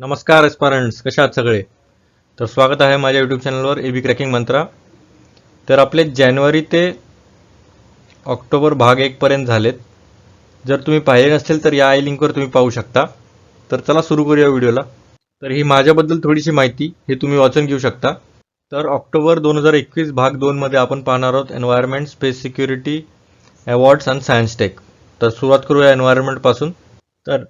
नमस्कार एस्पारंट्स, कशा आहात सगळे. तर स्वागत आहे माझ्या यूट्यूब चॅनलवर एबी क्रॅकिंग मंत्रा. तर आपले जानेवारी ते ऑक्टोबर भाग 1 पर्यंत झालेत. जर तुम्ही पाहिले नसतील तर या आय लिंकवर तुम्ही पाहू शकता. तर चला सुरू करूया व्हिडिओला. तर ही माझ्याबद्दल थोडीशी माहिती हे तुम्ही वाचून घेऊ शकता. तर ऑक्टोबर 2021 भाग 2 मध्ये आपण पाहणार आहोत एन्व्हायरमेंट, स्पेस सिक्युरिटी, अवॉर्ड्स आणि सायन्स टेक. तर सुरुवात करूया एन्व्हायरमेंट पासून. तर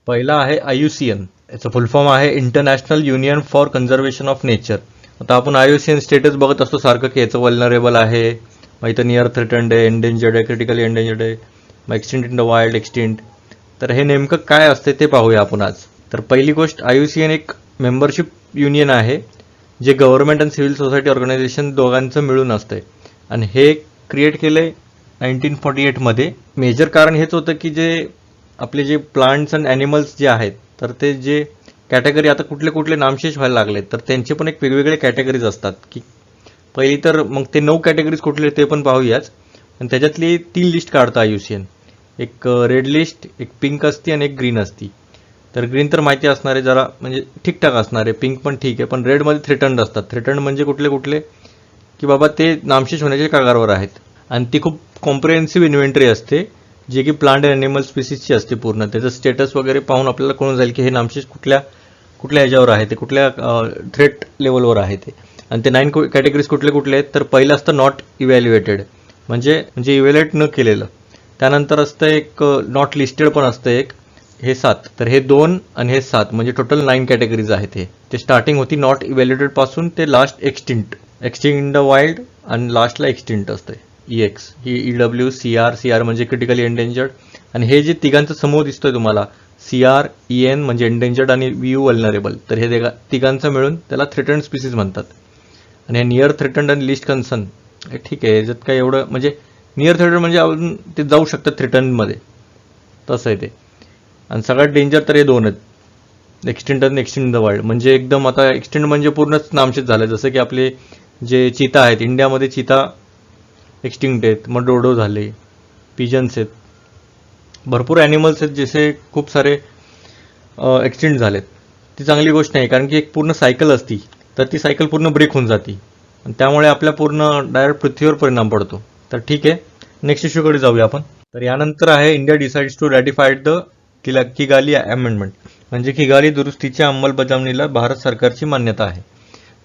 पहिला आहे IUCN. याचं फुल फॉर्म आहे international union for conservation of nature. आता आपण IUCN स्टेटस बघत असतो सारखं की याचं वल्नरेबल आहे, मग इथं नियर थ्रेटन्ड आहे, एंडेंजर्ड आहे, क्रिटिकली एंडेंजर्ड आहे, मग extinct in the wild, extinct. तर हे नेमकं काय असते ते पाहूया आपण आज. तर पहिली गोष्ट, IUCN एक मेंबरशिप युनियन आहे जे गव्हर्नमेंट आणि सिव्हिल सोसायटी ऑर्गनायझेशन दोघांचं मिळून असतंय. आणि हे क्रिएट केलंय 1948 मध्ये. मेजर कारण हेच होतं की जे आपले जे प्लांट्स अँड ॲनिमल्स जे आहेत, तर ते जे कॅटेगरी आता कुठले कुठले नामशेष व्हायला लागलेत, तर त्यांचे पण एक वेगवेगळे कॅटेगरीज असतात. की पहिली तर मग ते 9 कॅटेगरीज कुठले ते पण पाहूयाच. आणि त्याच्यातली 3 लिस्ट काढतं IUCN. एक रेड लिस्ट, एक पिंक असती आणि एक ग्रीन असती. तर ग्रीन तर माहिती असणार आहे, जरा म्हणजे ठीकठाक असणार आहे. पिंक पण ठीक आहे, पण रेडमध्ये थ्रेटन्ड असतात. थ्रेटन्ड म्हणजे कुठले कुठले की बाबा ते नामशेष होण्याच्या कागावर आहेत. आणि ती खूप कॉम्प्रिहेन्सिव्ह इन्व्हेंटरी असते जे की प्लांट अँड ॲनिमल स्पीसीजची असते पूर्ण. त्याचं स्टेटस वगैरे पाहून आपल्याला कळून जाईल की हे नामशेष कुठल्या कुठल्या ह्याच्यावर आहे, ते कुठल्या थ्रेट लेवलवर आहे ते. आणि ते 9 कॅटेगरीज कुठले कुठले आहेत. तर पहिलं असतं नॉट इव्हॅल्युएटेड, म्हणजे इव्हॅल्युएट न केलेलं. त्यानंतर असतं एक नॉट लिस्टेड पण असतं एक, हे 7. तर हे 2 आणि हे 7 म्हणजे टोटल 9 कॅटेगरीज आहेत. हे ते स्टार्टिंग होती नॉट इव्हॅल्युएटेड पासून ते last extinct in the wild आणि लास्टला एक्सटिंक्ट असते EX. ही EW, CR म्हणजे क्रिटिकली एंडेंजर्ड. आणि हे जे तिघांचा समूह दिसतोय तुम्हाला, CR, EN म्हणजे एंडेंजर्ड आणि VU वल्नरेबल, तर हे तिघांचं मिळून त्याला थ्रेटन्ड स्पीसीज म्हणतात. आणि हे नियर थ्रेटन्ड आणि लिस्ट कन्सर्न हे ठीक आहे. याच्यात काय एवढं म्हणजे नियर थ्रेटन्ड म्हणजे अजून ते जाऊ शकतात थ्रेटनमध्ये, तसं आहे ते. आणि सगळ्यात डेंजर तर हे 2 आहेत, एक्सटिंक्ट आणि एक्सटिंक्ट इन द वाईल्ड. म्हणजे एकदम आता एक्सटिंक्ट म्हणजे पूर्णच नामशेष झालं. जसं की आपले जे चीता आहेत, इंडियामध्ये चीता एक्सटिंक्ट आहेत, मग डोडो झाले, पिजन्स आहेत, भरपूर ॲनिमल्स आहेत जसे खूप सारे एक्सटिंक्ट झालेत. ती चांगली गोष्ट नाही, कारण की एक पूर्ण सायकल असती, तर ती सायकल पूर्ण ब्रेक होऊन जाती आणि त्यामुळे आपल्या पूर्ण डायरेक्ट पृथ्वीवर परिणाम पडतो. तर ठीक आहे, नेक्स्ट इश्यूकडे जाऊया आपण. तर यानंतर आहे India decides to ratified the Kigali amendment, म्हणजे किगाली दुरुस्तीच्या अंमलबजावणीला भारत सरकारची मान्यता आहे.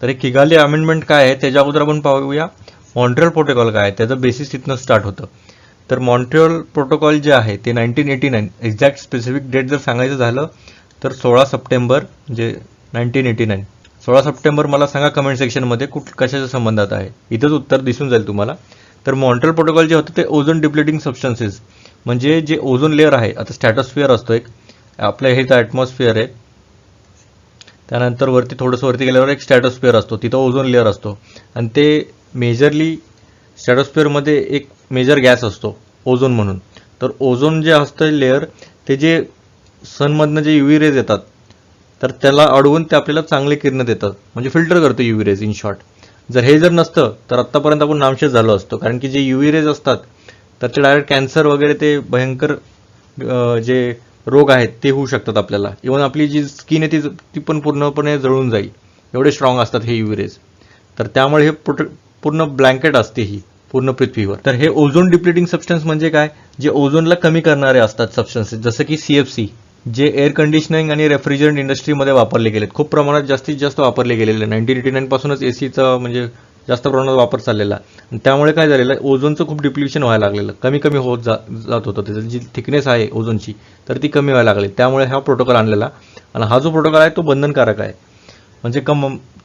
तर हे किगाली अमेंडमेंट काय आहे त्याच्या अगोदर आपण पाहूया मॉन्ट्रियल प्रोटोकॉल काय आहे, त्याचं बेसिस तिथनं स्टार्ट होतं. तर मॉन्ट्रियल प्रोटोकॉल जे आहे ते 1989, एक्झॅक्ट स्पेसिफिक डेट जर सांगायचं झालं तर 16 सप्टेंबर म्हणजे 1989. 16 सप्टेंबर मला सांगा कमेंट सेक्शनमध्ये कशाच्या संबंधात आहे, इथंच उत्तर दिसून जाईल तुम्हाला. तर मॉन्ट्रियल प्रोटोकॉल जे होतं ते ओझोन डिप्लेटिंग सबस्टन्सेस, म्हणजे जे ओझोन लेअर आहे, आता स्ट्रॅटोस्फिअर असतो एक, आपल्या हे तर ॲटमॉस्फिअर आहे, त्यानंतर वरती थोडंसं वरती गेल्यावर एक स्ट्रॅटोस्फिअर असतो, तिथं ओझोन लेअर असतो. आणि ते मेजरली स्ट्रॅटोस्फिअरमध्ये एक मेजर गॅस असतो ओझोन म्हणून. तर ओझोन जे असतं लेअर, ते जे सनमधनं जे UV रेज येतात, तर त्याला अडवून ते आपल्याला चांगले किरण देतात, म्हणजे फिल्टर करतो UV रेज इन शॉर्ट. जर नसतं तर आत्तापर्यंत आपण नामशेष झालो असतो, कारण की जे UV रेज असतात तर ते डायरेक्ट कॅन्सर वगैरे ते भयंकर जे रोग आहेत ते होऊ शकतात आपल्याला. इव्हन आपली जी स्किन आहे ती पण पूर्णपणे जळून जाईल, एवढे स्ट्रॉंग असतात हे UV रेज. तर त्यामुळे हे पूर्ण ब्लँकेट असते ही पूर्ण पृथ्वीवर. तर हे ओझोन डिप्लेटिंग सबस्टन्स म्हणजे काय, जे ओझोनला कमी करणारे असतात सबस्टन्सेस, जसं की CFC, जे एअर कंडिशनिंग आणि रेफ्रिजरंट इंडस्ट्रीमध्ये वापरले गेलेत, खूप प्रमाणात जास्तीत जास्त वापरले गेलेले. 1989 पासूनच ACचा म्हणजे जास्त प्रमाणात वापर चाललेला. आणि त्यामुळे काय झालेलं, ओझोनचं खूप डिप्लिशन व्हायला लागलेलं, कमी होत जात होतं. त्याची जी थिकनेस आहे ओझोनची, तर ती कमी व्हायला लागली. त्यामुळे हा प्रोटोकॉल आणलेला. आणि हा जो प्रोटोकॉल आहे तो बंधनकारक आहे. म्हणजे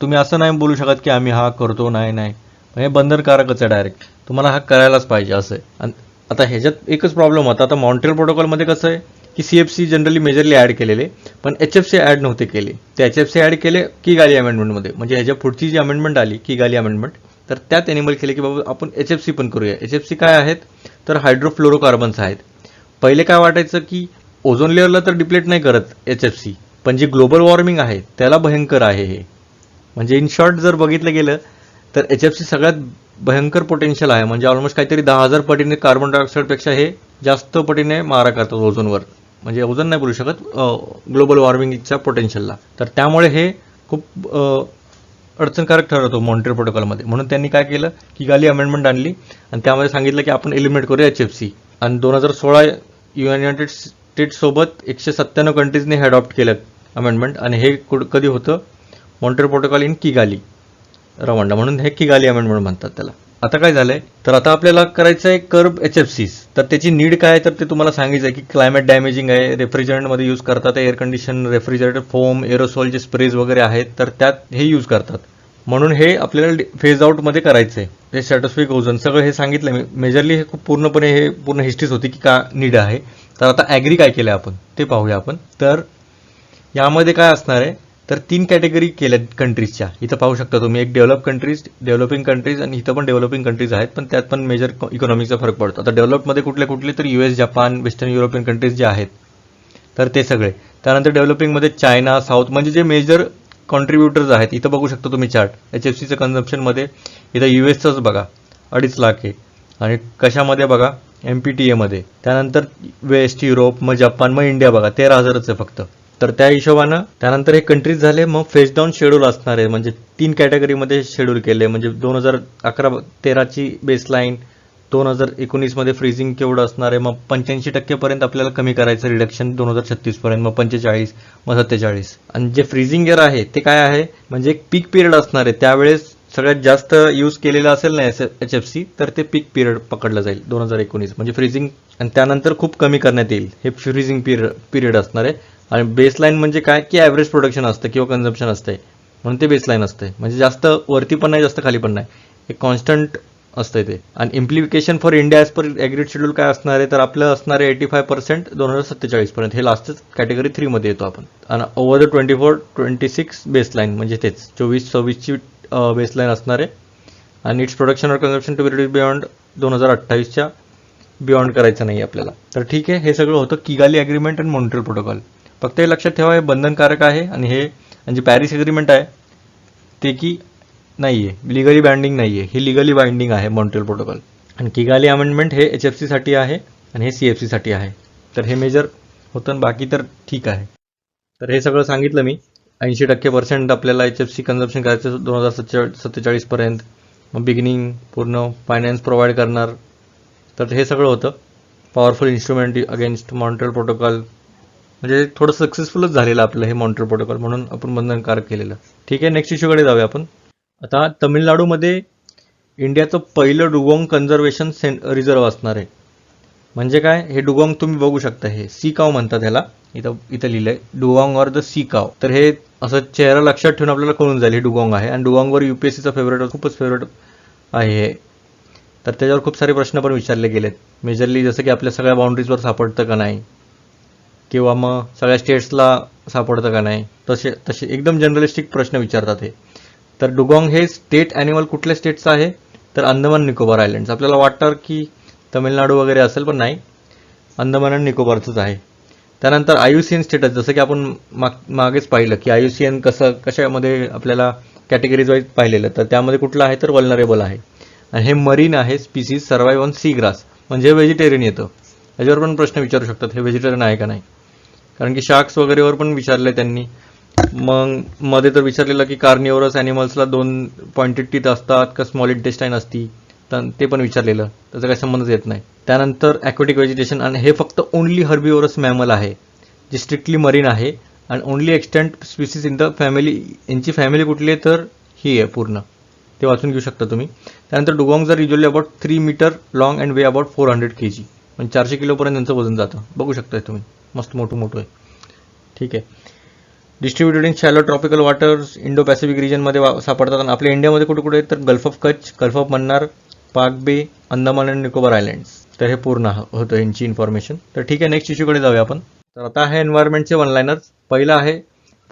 तुम्ही असं नाही बोलू शकत की आम्ही हा करतो, नाही, हे बंधनकारकच आहे डायरेक्ट, तुम्हाला हा करायलाच पाहिजे असं आहे. आणि आता ह्याच्यात एकच प्रॉब्लेम होता, आता मॉन्ट्रियल प्रोटोकॉलमध्ये कसं आहे की CFC जनरली मेजरली ॲड केलेले, पण HFC ॲड नव्हते केले. ते HFC ॲड केले किगाली अमेंडमेंटमध्ये, म्हणजे ह्याच्या पुढची जी अमेंडमेंट आली किगाली अमेंडमेंट, तर त्यात एनिमल केले की बाबा आपण HFC पण करूया. HFC काय आहेत, तर हायड्रोफ्लोरोकार्बन्स आहेत. पहिले काय वाटायचं की ओझोन लेअरला तर डिप्लेट नाही करत HFC, पण जी ग्लोबल वॉर्मिंग आहे त्याला भयंकर आहे हे. म्हणजे इन शॉर्ट जर बघितलं गेलं तर HFC सगळ्यात भयंकर पोटेन्शियल आहे, म्हणजे ऑलमोस्ट काहीतरी 10,000 पटीने कार्बन डायऑक्साईडपेक्षा हे जास्त पटीने मारा करतात ओझोनवर. म्हणजे वजन नाही बोलू शकत, ग्लोबल वॉर्मिंगच्या पोटेन्शियलला. तर त्यामुळे हे खूप अडचणकारक ठरवतो मॉन्ट्रियल प्रोटोकॉलमध्ये. म्हणून त्यांनी काय केलं, किगाली अमेंडमेंट आणली आणि त्यामध्ये सांगितलं की आपण एलिमिनेट करूया HFC. आणि 2016 युनायटेड स्टेट्ससोबत 197 कंट्रीजने हे अडॉप्ट केलं अमेंडमेंट. आणि हे कधी होतं, Montreal protocol in Kigali Rwanda, म्हणून हे किगाली अमेंडमेंट म्हणतात त्याला. आता काय झालंय, तर आता आपल्याला करायचं आहे कर्ब HFCs. तर त्याची नीड काय आहे, तर ते तुम्हाला सांगितलं आहे की क्लायमेट डॅमेजिंग आहे, रेफ्रिजरंटमध्ये यूज करतात, एअर कंडिशन, रेफ्रिजरेटर, फोम, एरोसॉलचे स्प्रेज वगैरे आहेत, तर त्यात हे यूज करतात. म्हणून हे आपल्याला फेज आउटमध्ये करायचं आहे. ते स्ट्रॅटोस्फिक ओझोन सगळं हे सांगितलं मी मेजरली. हे खूप पूर्णपणे हे पूर्ण हिस्ट्रीच होती की का नीड आहे. तर आता ॲग्री काय केलं आपण ते पाहूया आपण. तर यामध्ये काय असणार आहे, तर 3 कॅटेगरी केल्या कंट्रीजच्या. इथं पाहू शकता तुम्ही, एक डेव्हलपिंग कंट्रीज आणि इथं पण डेव्हलपिंग कंट्रीज आहेत, पण त्यात पण मेजर इकॉनॉमिकचा फरक पडतो. आता डेव्हलपमध्ये कुठले तर US, Japan, western European countries जे आहेत तर ते सगळे. त्यानंतर डेव्हलपिंगमध्ये चायना, साऊथ, म्हणजे जे मेजर कॉन्ट्रीब्युटर्स आहेत. इथं बघू शकता तुम्ही चार्ट HFCचं कन्झम्पशनमध्ये. इथं USचंच बघा 2.5 लाख आहे, आणि कशामध्ये बघा, MPTA मध्ये. त्यानंतर वेस्ट युरोप, मग जपान, मग इंडिया बघा 13,000च आहे फक्त. तर त्या हिशोबानं त्यानंतर हे कंट्रीज झाले. मग फेज डाऊन शेड्यूल असणार आहे, म्हणजे 3 कॅटेगरीमध्ये शेड्यूल केले. म्हणजे 2011-13ची बेसलाईन, 2019 मध्ये फ्रीजिंग केवढं असणार आहे, मग 85% पर्यंत आपल्याला कमी करायचं रिडक्शन 2036 पर्यंत, मग 45, मग 47. आणि जे फ्रीजिंग इयर आहे ते काय आहे, म्हणजे एक पीक पिरियड असणार आहे. त्यावेळेस सगळ्यात जास्त यूज केलेलं असेल ना HFC, तर ते पीक पिरियड पकडलं जाईल 2019, म्हणजे फ्रीजिंग. आणि त्यानंतर खूप कमी करण्यात येईल. हे फ्रीजिंग पिरियड असणार आहे. आणि बेसलाईन म्हणजे काय, की ॲव्हरेज प्रोडक्शन असतं किंवा कन्झम्पशन असते, म्हणून ते बेसलाईन असते. म्हणजे जास्त वरती पण नाही, जास्त खाली पण नाही, एक कॉन्स्टंट असतंय ते. आणि implication for India as per agreed schedule काय असणार आहे, तर आपलं असणार आहे 85% 2047 पर्यंत. हे लास्टच कॅटेगरी 3 मध्ये येतो आपण. आणि ओव्हर द 24-26 बेसलाईन, म्हणजे तेच 24-26ची बेसलाईन असणार आहे. आणि इट्स प्रोडक्शन और consumption to be reduce beyond 2028च्या बियॉन्ड करायचं नाही आपल्याला. तर ठीक आहे, हे सगळं होतं किगाली ॲग्रीमेंट आणि मॉन्ट्रियल प्रोटोकॉल. फक्त हे लक्षात ठेवा, हे बंधनकारक आहे. आणि हे जे पॅरिस ॲग्रीमेंट आहे ते की नाही आहे, लिगली बाइंडिंग नाही आहे. हे लिगली बाइंडिंग आहे मॉन्ट्रियल प्रोटोकॉल. आणि किगाली अमेंडमेंट हे HFC साठी आहे आणि हे CFC साठी आहे. तर हे मेजर होतं, बाकी तर ठीक आहे. तर हे सगळं सांगितलं मी. 80% आपल्याला HFC कन्झम्पशन करायचं 2047 पर्यंत. मग बिगिनिंग पूर्ण फायनान्स प्रोव्हाइड करणार. तर हे सगळं होतं. Powerful instrument against Montreal protocol. म्हणजे थोडं सक्सेसफुलच झालेलं आपलं हे मॉन्ट्रियल प्रोटोकॉल, म्हणून आपण बंधनकारक केलेलं. ठीक आहे, नेक्स्ट इश्यूकडे जाऊया आपण. आता तमिळनाडूमध्ये इंडियाचं पहिलं डुगोंग कन्झर्वेशन रिझर्व असणार आहे. म्हणजे काय, हे डुगोंग तुम्ही बघू शकता, हे सी काव म्हणतात ह्याला. इथं लिहिलंय डुगोंग ऑर द सी काव. तर हे असं चेहरा लक्षात ठेवून आपल्याला कळून जाईल हे डुगोंग आहे. आणि डुगोंगवर UPSCचा खूपच फेवरेट आहे हे. तर त्याच्यावर खूप सारे प्रश्न पण विचारले गेलेत मेजरली, जसं की आपल्या सगळ्या बाउंड्रीजवर सापडतं का नाही, किंवा मग सगळ्या स्टेट्सला सापडतं का नाही, तसे एकदम जनरलिस्टिक प्रश्न विचारतात हे. तर डुगोंग हे स्टेट ॲनिमल कुठल्या स्टेटचं आहे, तर अंदमान निकोबार आयलंड्स. आपल्याला वाटतं की तमिळनाडू वगैरे असेल, पण नाही, अंदमान आणि निकोबारचंच आहे. त्यानंतर IUCN स्टेटस, जसं की आपण मागेच पाहिलं की IUCN कशामध्ये आपल्याला कॅटेगरीज वाईज पाहिलेलं, तर त्यामध्ये कुठलं आहे, तर वल्नरेबल आहे. आणि हे मरीन आहे species, survive on sea grass, म्हणजे व्हेजिटेरियन येतं. याच्यावर पण प्रश्न विचारू शकतात, हे व्हेजिटेरियन आहे का नाही, कारण की शार्क्स वगैरेवर पण विचारले त्यांनी. मग मध्ये तर विचारलेलं की कार्निओरस ॲनिमल्सला 2 पॉइंटेड टीथ असतात का स्मॉल इंटेस्टाईन असती, तर ते पण विचारलेलं, त्याचा काही संबंधच येत नाही. त्यानंतर ॲक्वेटिक व्हेजिटेशन, आणि हे फक्त ओनली हर्बिओरस मॅमल आहे जे स्ट्रिक्टली मरीन आहे. आणि only extent species in the family, यांची फॅमिली कुठली आहे, तर ही आहे पूर्ण, ते वाचून घेऊ शकता तुम्ही. त्यानंतर dugongs are usually about 3 metre long and weigh about 400 kg, म्हणजे 400 किलोपर्यंत त्यांचं वजन जातं. बघू शकता तुम्ही, मस्त मोठं आहे. ठीक आहे. Distributed in shallow tropical waters, Indo Pacific रिजनमध्ये सापडतात. आणि आपल्या इंडियामध्ये कुठे तर gulf of Kutch, gulf of Mannar, पाक बे, अंदमान आणि निकोबार आयलँड्स. तर हे पूर्ण होतं यांची इन्फॉर्मेशन. तर ठीक आहे, नेक्स्ट इश्यूकडे जाऊया आपण. तर आता आहे एन्व्हायरमेंटचे वन लाइनर्स. पहिलं आहे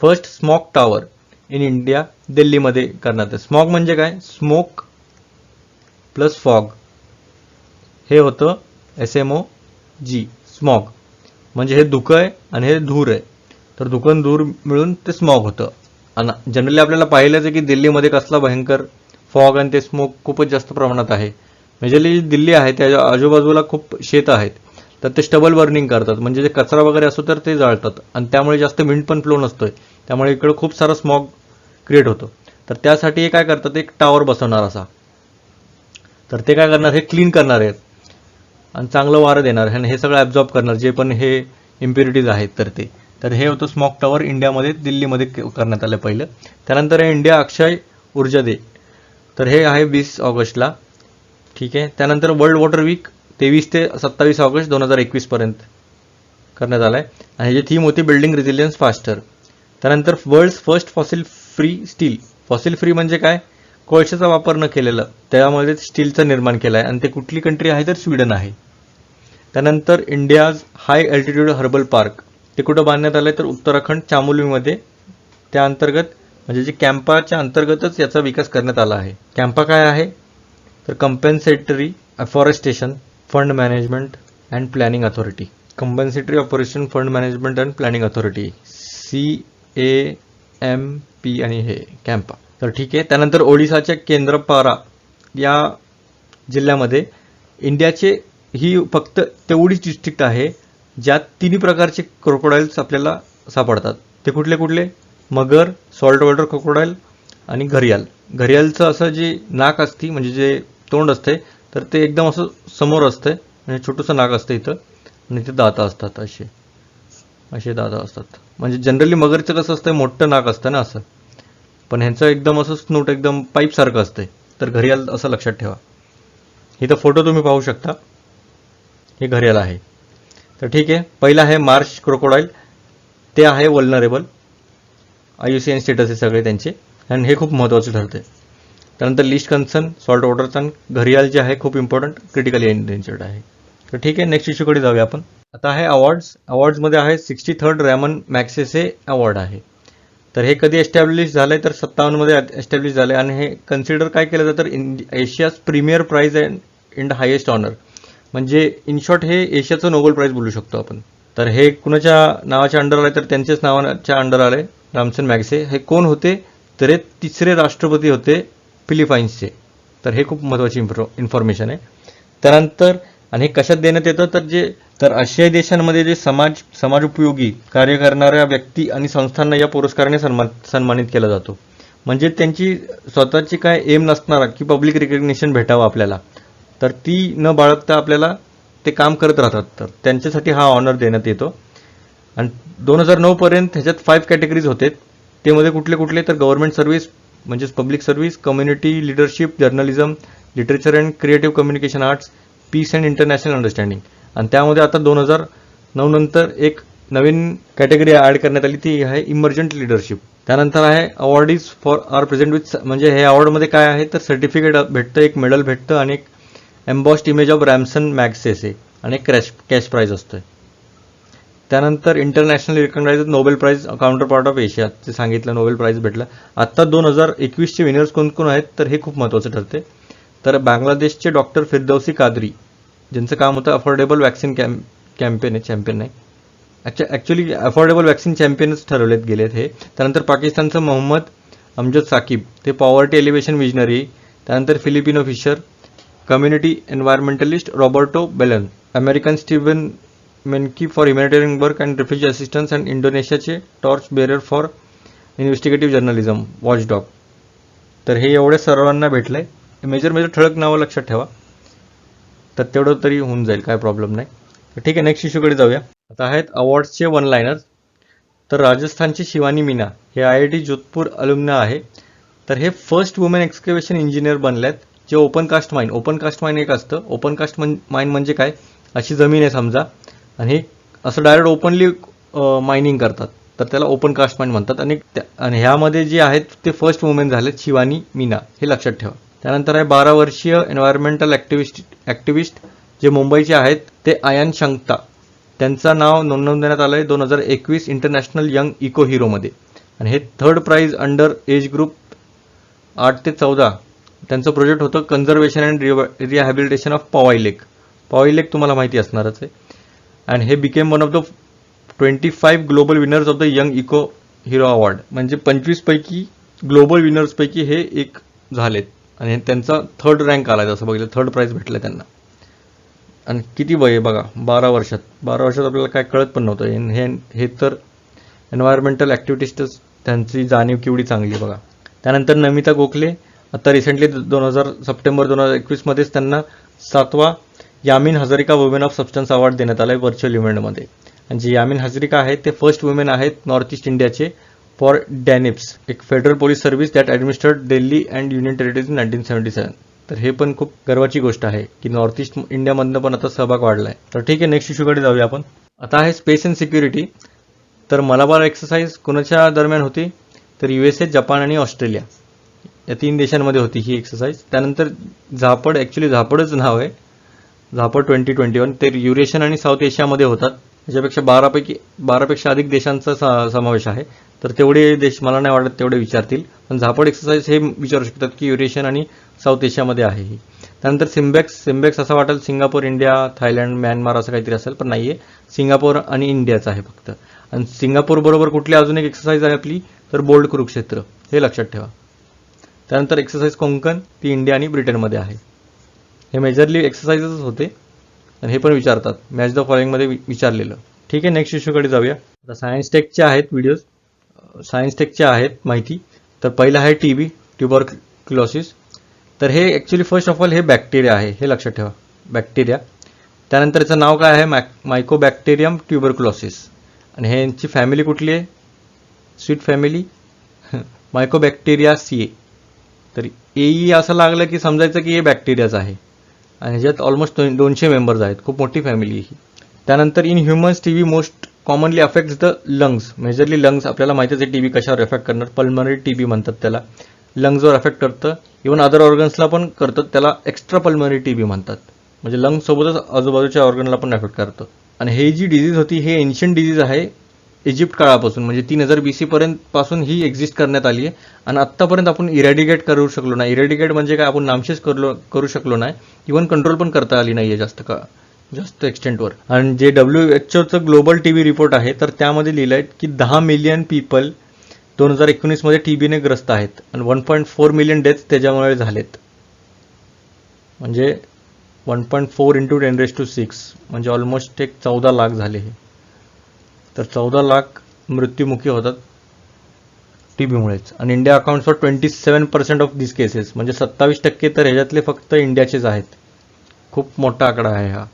first smog tower in India, दिल्लीमध्ये करण्यात आहे. स्मॉग म्हणजे काय, स्मोक प्लस फॉग, हे होतं SMOG, स्मॉग. म्हणजे हे धुकं आहे आणि हे धूर आहे, तर धुकन धूर मिळून ते स्मॉग होतं. आणि जनरली आपल्याला पाहिलंच आहे की दिल्लीमध्ये कसला भयंकर फॉग आणि ते स्मोक खूपच जास्त प्रमाणात आहे. मेजरली दिल्ली आहे त्या आजूबाजूला खूप शेतं आहेत, तर ते स्टबल बर्निंग करतात, म्हणजे जे कचरा वगैरे असतो तर ते जाळतात आणि त्यामुळे जास्त विंड पण फ्लो नसतोय, त्यामुळे इकडं खूप सारा स्मॉग क्रिएट होतो. तर त्यासाठी हे काय करतात, एक टावर बसवणार असा. तर ते काय करणार, हे क्लीन करणार आहेत आणि चांगलं वारं देणार आणि हे सगळं ॲब्झॉर्ब करणार जे पण हे इम्प्युरिटीज आहेत तर हे होतं स्मॉग टॉवर इंडियामध्ये, दिल्लीमध्ये करण्यात आलं पहिलं. त्यानंतर हे इंडिया अक्षय ऊर्जा डे, तर हे आहे 20 ऑगस्टला. ठीक आहे. त्यानंतर वर्ल्ड वॉटर वीक 23 ते 27 ऑगस्ट 2021 पर्यंत करण्यात आलाय आणि ह्याची थीम होती बिल्डिंग रेझिलियन्स फास्टर. त्यानंतर world first fossil free steel. Fossil free म्हणजे काय, कोळशाचा वापर न केलेलं, त्यामध्ये स्टीलचं निर्माण केलं आहे आणि ते कुठली कंट्री आहे तर स्वीडन आहे. त्यानंतर इंडियाज हाय अल्टिट्यूड हर्बल पार्क, ते कुठं बांधण्यात आलंय तर उत्तराखंड चामोलीमध्ये. त्या अंतर्गत म्हणजे जे कॅम्पाच्या अंतर्गतच याचा विकास करण्यात आला आहे. कॅम्पा काय आहे तर compensatory afforestation fund management and planning authority. Compensatory operation fund management and planning authority, CAMP आणि हे कॅम्पा. तर ठीक आहे. त्यानंतर ओडिसाच्या केंद्रपारा या जिल्ह्यामध्ये इंडियाचे ही फक्त तेवढीच डिस्ट्रिक्ट आहे ज्यात तिन्ही प्रकारचे क्रोकोडाईल्स आपल्याला सापडतात. ते कुठले कुठले, मगर, सॉल्ट वॉटर क्रोकोडाईल आणि घरियाल. घरियालचं असं जे नाक असते म्हणजे जे तोंड असते तर ते एकदम असं समोर असतं म्हणजे छोटंसं नाक असतं इथं आणि ते दाता असतात, असे दाता असतात. म्हणजे जनरली मगरचं कसं असतं, मोठं नाक असतं ना असं, पण ह्यांचं एकदम असं स्नूट एकदम पाईपसारखं असतंय. तर घरियाल असं लक्षात ठेवा. इथं फोटो तुम्ही पाहू शकता, हे घरियाल आहे. तर ठीक आहे. पहिला आहे मार्श क्रोकोडाईल, ते आहे वल्नरेबल, IUCN स्टेटस आहे सगळे त्यांचे आणि हे खूप महत्त्वाचं ठरते. त्यानंतर लिस्ट कन्सर्न सॉल्ट वॉटरचा घरियाल जे आहे खूप इम्पॉर्टंट, क्रिटिकली एंडेंजर्ड आहे. तर ठीक आहे, नेक्स्ट इश्यूकडे जाऊया आपण. आता आहे अवॉर्ड्समध्ये आहे 63rd रॅमन मॅग्सेसे अवॉर्ड आहे. तर हे कधी एस्टॅब्लिश झालंय तर 57 मध्ये एस्टॅब्लिश झालंय आणि हे कन्सिडर काय केलं जातं तर Asia's premier prize and in the highest honour, म्हणजे इन शॉर्ट हे एशियाचं नोबेल प्राइज बोलू शकतो आपण. तर हे कुणाच्या नावाच्या अंडर आले तर त्यांच्याच नावाच्या अंडर आले, रॅमसन मॅग्से. हे कोण होते तर हे तिसरे राष्ट्रपती होते फिलिपाईन्सचे. तर हे खूप महत्त्वाची इन्फॉर्मेशन आहे. त्यानंतर आणि हे कशात देण्यात येतं तर आशियाई देशांमध्ये जे समाज उपयोगी कार्य करणाऱ्या व्यक्ती आणि संस्थांना या पुरस्काराने सन्मानित केला जातो. म्हणजे त्यांची स्वतःची काय एम नसणार की पब्लिक रिकग्निशन भेटावं आपल्याला, तर ती न बाळगता आपल्याला ते काम करत राहतात, तर त्यांच्यासाठी हा ऑनर देण्यात येतो. आणि 2009 पर्यंत ह्याच्यात 5 कॅटेगरीज होते. ते मध्ये कुठले कुठले तर गव्हर्नमेंट सर्व्हिस म्हणजेच public service, community leadership, journalism, literature and creative communication arts, peace and international understanding. आणि त्यामध्ये आता 2009 नंतर एक नवीन कॅटेगरी ॲड करण्यात आली, ती आहे इमर्जंट लिडरशिप. त्यानंतर आहे awardees for are present with, म्हणजे हे अवॉर्डमध्ये काय आहे तर सर्टिफिकेट भेटतं, एक मेडल भेटतं आणि एक embossed image of Ramon Magsaysay आणि एक कॅश प्राईज असतं. त्यानंतर internationally recognised Nobel prize counterpart of Asia, ते सांगितलं नोबेल प्राईज भेटला. आत्ता 2021चे विनर्स कोण कोण आहेत तर हे खूप महत्त्वाचं ठरते. तर बांगलादेशचे डॉक्टर फिरदौसी कादरी, ज्यांचं काम होतं अफोर्डेबल वॅक्सिन चॅम्पियन नाही, ॲक्च्युली अफोर्डेबल वॅक्सिन चॅम्पियनच ठरवलेत गेलेत हे. त्यानंतर पाकिस्तानचं मोहम्मद अमजद साकिब, ते पॉवर्टी एलिव्हेशन विजनरी. त्यानंतर Filipino fisher, community environmentalist Roberto Ballon, American Steven Muncy for humanitarian work and refugee assistance and इंडोनेशियाचे torch bearer for investigative journalism watchdog. तर हे एवढ्या सर्वांना भेटलंय. मेजर ठळक नावं लक्षात ठेवा, तर तेवढं तरी होऊन जाईल, काय प्रॉब्लेम नाही. तर ठीक आहे, नेक्स्ट इश्यूकडे जाऊया. आता आहेत अवॉर्ड्सचे वन लायनर्स. तर राजस्थानची शिवानी मीना, हे IIT जोधपूर अलुमना आहे. तर हे फर्स्ट वुमेन एक्सकेव्हेशन इंजिनियर बनल्यात, जे ओपन कास्ट माइन एक असतं. ओपन कास्ट माइन म्हणजे काय, अशी जमीन आहे समजा आणि हे असं डायरेक्ट ओपनली मायनिंग करतात, तर त्याला ओपन कास्ट माइन म्हणतात. आणि ह्यामध्ये जे आहेत ते फर्स्ट वुमेन झालेत शिवानी मीना, हे लक्षात ठेवा. त्यानंतर आहे 12 वर्षीय एन्व्हायरमेंटल ॲक्टिव्हिस्ट जे मुंबईचे आहेत, ते आयान शंक्ता. त्यांचं नाव नोंदवण्यात आलं आहे 2021 इंटरनॅशनल यंग इको हिरोमध्ये. आणि हे 3rd price under age group 8 ते 14. त्यांचं प्रोजेक्ट होतं conservation and rehabilitation of Powai lake. तुम्हाला माहिती असणारच आहे. अँड हे became one of the 25 global winners of the young eco hero award, म्हणजे 25 पैकी ग्लोबल विनर्सपैकी हे एक झालेत आणि त्यांचा 3rd रँक आला आहे. जसं बघितलं 3rd प्राईज भेटलं त्यांना. आणि किती वय आहे बघा, 12 वर्षात आपल्याला काय कळत पण नव्हतं. हे तर एन्व्हायरमेंटल ॲक्टिव्हिटीज त्यांची जाणीव केवढी चांगली आहे बघा. त्यानंतर नमिता गोखले, आता रिसेंटली सप्टेंबर 2021मध्येच त्यांना 7वा Yamin Hazarika women of substance award देण्यात आला आहे व्हर्च्युअल इव्हेंटमध्ये. आणि जे यामिन हजारिका आहेत ते फर्स्ट वुमेन आहेत नॉर्थ ईस्ट इंडियाचे फॉर डॅनिप्स, एक federal police service that administered Delhi and union territories in 1977. तर हे पण खूप गर्वाची गोष्ट आहे की नॉर्थ ईस्ट इंडियामधनं पण आता सहभाग वाढला आहे. तर ठीक आहे, नेक्स्ट इश्यूकडे जाऊया आपण. आता आहे स्पेस अँड सिक्युरिटी. तर मलाबार एक्सरसाइज कोणाच्या दरम्यान होती, तर USA, जपान आणि ऑस्ट्रेलिया या 3 देशांमध्ये होती ही एक्सरसाइज. त्यानंतर झापड, ॲक्च्युली झापडच नाव आहे, झापड 2021, ते युरेशियन आणि साऊथ एशियामध्ये होतात. त्याच्यापेक्षा 12पेक्षा अधिक देशांचा समावेश आहे. तर तेवढे देश मला नाही वाटत तेवढे विचारतील, पण झापड एक्सरसाइज हे विचारू शकतात की युरेशियन आणि साऊथ एशियामध्ये आहे ही. त्यानंतर सिम्बेक्स असं वाटेल सिंगापूर, इंडिया, थायलंड, म्यानमार असं काहीतरी असेल, पण नाही आहे, सिंगापूर आणि इंडियाचं आहे फक्त. आणि सिंगापूर बरोबर कुठली अजून एक एक्सरसाइज आहे आपली, तर बोल्ड कुरुक्षेत्र, हे लक्षात ठेवा. त्यानंतर एक्सरसाइज कोंकण, ती इंडिया आणि ब्रिटनमध्ये आहे. हे मेजरली एक्सरसाइजच होते आणि हे पण विचारतात, मॅच द फॉलोइंगमध्ये विचारलेलं. ठीक आहे, नेक्स्ट इश्यूकडे जाऊया. आता सायन्स टेकचे आहेत व्हिडिओज, सायन्स टेकचे आहेत माहिती. तर पहिलं आहे TB, ट्युबरक्युलोसिस. तर हे ॲक्च्युली फर्स्ट ऑफ ऑल हे बॅक्टेरिया आहे, हे लक्षात ठेवा, बॅक्टेरिया. त्यानंतर याचं नाव काय आहे, मायकोबॅक्टेरियम ट्युबरक्युलोसिस. आणि हे यांची फॅमिली कुठली आहे, स्वीट फॅमिली, मायकोबॅक्टेरियासिए. तर AE असं लागलं की समजायचं की हे बॅक्टेरियाच आहे. आणि ह्याच्यात ऑलमोस्ट 200 मेंबर्स आहेत, खूप मोठी फॅमिली ही. त्यानंतर in humans TB most commonly affects the lungs, majorly lungs. आपल्याला माहितीच आहे TB कशावर अफेक्ट करणार, पल्मनरी TB म्हणतात त्याला, लंग्सवर अफेक्ट करतं. इव्हन अदर ऑर्गन्सला पण करतं, त्याला एक्स्ट्रा पल्मनरी TB म्हणतात. म्हणजे लंग्ससोबतच आजूबाजूच्या ऑर्गनला पण अफेक्ट करतं. आणि हे जी डिझीज होती हे एन्शियंट डिझीज आहे, इजिप्त काळापासून, म्हणजे 3000 BC पासून ही एक्झिस्ट करण्यात आली आहे. आणि आत्तापर्यंत आपण इरॅडिकेट करू शकलो नाही. इरॅडिकेट म्हणजे काय, आपण नामशेष करू शकलो नाही, इव्हन कंट्रोल पण करता आली नाही आहे जास्त एक्सटेंटवर. आणि जे WHOचं ग्लोबल TB रिपोर्ट आहे, तर त्यामध्ये लिहिलं आहे की 10 मिलियन पीपल 2019मध्ये TBने ग्रस्त आहेत आणि 1.4 मिलियन डेथ्स त्याच्यामुळे झालेत. म्हणजे 1.4 × 10⁶, म्हणजे ऑलमोस्ट एक 14 लाख झाले हे. तर 14 लाख मृत्युमुखी होतात TBमुळेच. आणि India accounts for 27% of this cases, म्हणजे 27% तर ह्याच्यातले फक्त इंडियाचेच आहेत. खूप मोठा आकडा आहे हा.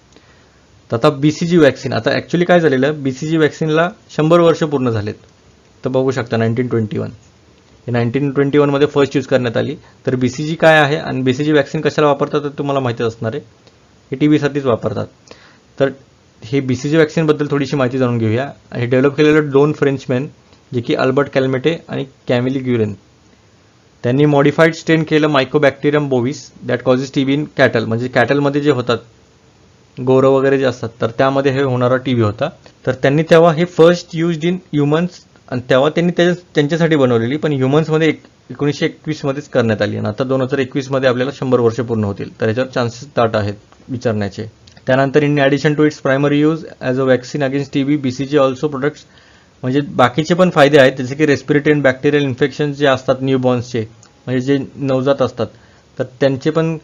तर आता BCG वॅक्सिन, आता ॲक्च्युली काय झालेलं, BCG वॅक्सिनला 100 वर्ष पूर्ण झालेत. तर बघू शकता 1921, हे 1921मध्ये फर्स्ट यूज करण्यात आली. तर BCG काय आहे आणि BCG वॅक्सिन कशाला वापरतात तर तुम्हाला माहितीच असणार आहे, हे TBसाठीच वापरतात. तर हे BCG वॅक्सिनबद्दल थोडीशी माहिती जाणून घेऊया. हे डेव्हलप केलेलं 2 फ्रेंचमॅन, जे की अल्बर्ट कॅल्मेटे आणि कॅमिली ग्युरेन. त्यांनी मॉडिफाईड स्ट्रेन केलं Mycobacterium bovis that causes TB in cattle, म्हणजे कॅटलमध्ये जे होतात गोरं वगैरे जे असतात, तर त्यामध्ये हे होणारा TB होता. तर त्यांनी तेव्हा हे फर्स्ट यूज्ड इन ह्युमन्स, आणि तेव्हा त्यांनी त्यांच्यासाठी बनवलेली, पण ह्युमन्समध्ये 1921मध्येच करण्यात आली. आणि आता 2021मध्ये आपल्याला 100 वर्ष पूर्ण होतील. तर याच्यावर चान्सेस दाट आहेत विचारण्याचे. त्यानंतर in addition to its primary use as a vaccine against TB, BCG also products, म्हणजे बाकीचे पण फायदे आहेत, जसे की रेस्पिरेटरी अँड बॅक्टेरियल इन्फेक्शन जे असतात न्यूबॉर्न्सचे, म्हणजे जे नवजात असतात, तर त्यांचे पण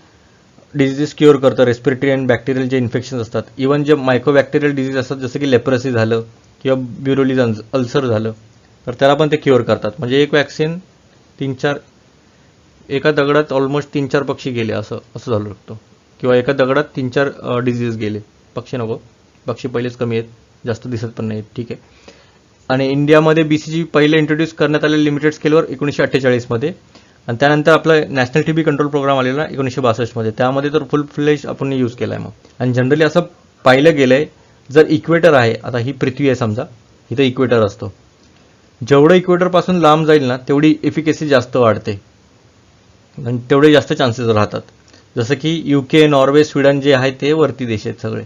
डिझीजेस क्युअर करतं. रेस्पिरेटरी अँड बॅक्टेरियल जे इन्फेक्शन असतात, इव्हन जे मायकोबॅक्टेरियल डिझीज असतात, जसं की लेप्रसी झालं किंवा ब्युरोलिज अल्सर झालं, तर त्याला पण ते क्युअर करतात. म्हणजे एक वॅक्सिन 3-4, एका दगडात ऑलमोस्ट 3-4 पक्षी गेले असं झालं शकतो, किंवा एका दगडात 3-4 डिझीज गेले. पक्षी नको, पक्षी पहिलेच कमी आहेत, जास्त दिसत पण नाहीत. ठीक आहे. आणि इंडियामध्ये BCG पहिले इंट्रोड्यूस करण्यात आले लिमिटेड स्केलवर 1948मध्ये. आणि त्यानंतर आपलं नॅशनल TB कंट्रोल प्रोग्राम आलेला 1962मध्ये, त्यामध्ये तर फुल फ्लेज आपण यूज केला आहे. मग आणि जनरली असं पाहिलं गेलं आहे, जर इक्वेटर आहे, आता ही पृथ्वी आहे समजा, इथं इक्वेटर असतो, जेवढं इक्वेटरपासून लांब जाईल ना तेवढी एफिकेसी जास्त वाढते आणि तेवढे जास्त चान्सेस राहतात. जसं की UK, नॉर्वे, स्वीडन जे आहे ते वरती देश आहेत सगळे,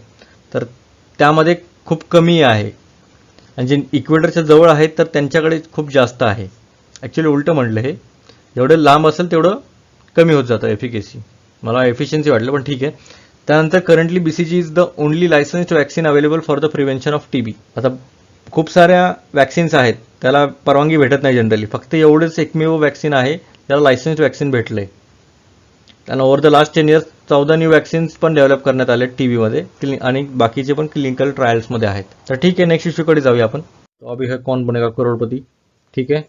तर त्यामध्ये खूप कमी आहे. आणि जे इक्वेटरच्या जवळ आहेत तर त्यांच्याकडे खूप जास्त आहे. ॲक्च्युली उलटं म्हटलं, हे जेवढं लांब असेल तेवढं कमी होत जातं एफिकेसी. मला एफिशियन्सी वाटलं, पण ठीक आहे. त्यानंतर currently BCG is the only licensed vaccine available for the prevention of TB. आता खूप साऱ्या वॅक्सिन्स आहेत, त्याला परवानगी भेटत नाही जनरली, फक्त एवढंच एकमेव वॅक्सिन आहे त्याला लायसन्स्ड वॅक्सिन भेटलं आहे. आणि over the last 10 years 14 new vaccines पण डेव्हलप करण्यात आले टीबीमध्ये आणि बाकीचे पण क्लिनिकल ट्रायल्समध्ये आहेत. तर ठीक आहे, नेक्स्ट इश्यूकडे जाऊया आपण. अभी है कौन बनेगा करोडपती. ठीक आहे,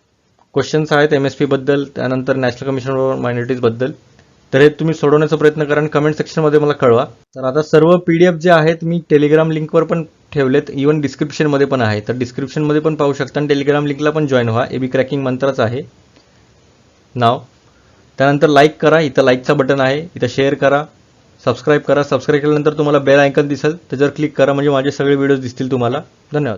क्वेश्चन्स आहेत MSP बद्दल, त्यानंतर नॅशनल कमिशन फॉर मायनॉरिटीज बद्दल. तर हे तुम्ही सोडवण्याचा प्रयत्न करा आणि कमेंट सेक्शनमध्ये मला कळवा. तर आता सर्व PDF जे आहेत मी टेलिग्राम लिंकवर पण ठेवलेत, इव्हन डिस्क्रिप्शनमध्ये पण आहे. तर डिस्क्रिप्शनमध्ये पण पाहू शकता आणि टेलिग्राम लिंकला पण जॉईन व्हा. AB क्रॅकिंग मंत्राच आहे नाव. त्यानंतर लाईक करा, इथं लाईकचा बटन आहे, इथं शेअर करा, सबस्क्राईब करा. सबस्क्राईब केल्यानंतर तुम्हाला बेल आयकॉन दिसेल, त्याच्यावर क्लिक करा म्हणजे माझे सगळे व्हिडिओज दिसतील तुम्हाला. धन्यवाद.